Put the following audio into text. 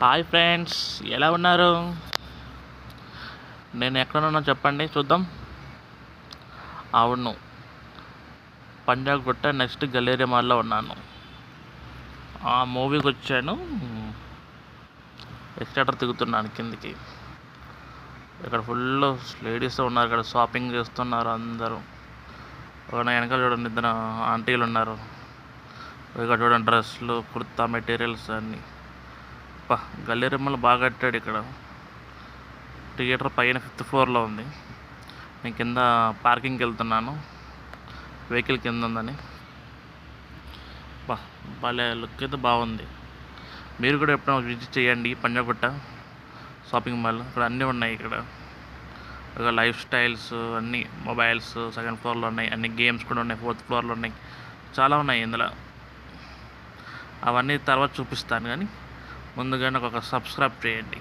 Hi friends, ఎలా ఉన్నారు? నేను ఎక్కడున్నా చెప్పండి చూద్దాం. అవును, పంజాబ్ గుట్ట నెక్స్ట్ గల్లేరియా మాల్లో ఉన్నాను. ఆ మూవీకి వచ్చాను. ఎక్స్లేటర్ తిరుగుతున్నాను కిందికి. ఇక్కడ ఫుల్ లేడీస్ ఉన్నారు. ఇక్కడ షాపింగ్ చేస్తున్నారు అందరూ. ఒక వెనకాల చూడండి, ఇద్దరు ఆంటీలు ఉన్నారు. ఇక్కడ చూడండి, డ్రెస్సులు, కుర్తా మెటీరియల్స్ అన్నీ. గల్లేరియమ్మలు బాగా కట్టాడు ఇక్కడ. థియేటర్ పైన 5th ఫ్లోర్లో ఉంది. నేను కింద పార్కింగ్కి వెళ్తున్నాను, వెహికల్ కింద ఉందని. భలే లుక్ అయితే బాగుంది. మీరు కూడా ఎప్పుడైనా విజిట్ చేయండి పంజాగుట్ట షాపింగ్ మాల్. ఇక్కడ అన్నీ ఉన్నాయి. ఇక్కడ లైఫ్ స్టైల్స్ అన్నీ, మొబైల్స్ 2nd ఫ్లోర్లో ఉన్నాయి. అన్ని గేమ్స్ కూడా ఉన్నాయి. 4th ఫ్లోర్లో ఉన్నాయి. చాలా ఉన్నాయి ఇందులో. అవన్నీ తర్వాత చూపిస్తాను, కానీ ముందుగా నాకు ఒక సబ్స్క్రైబ్ చేయండి.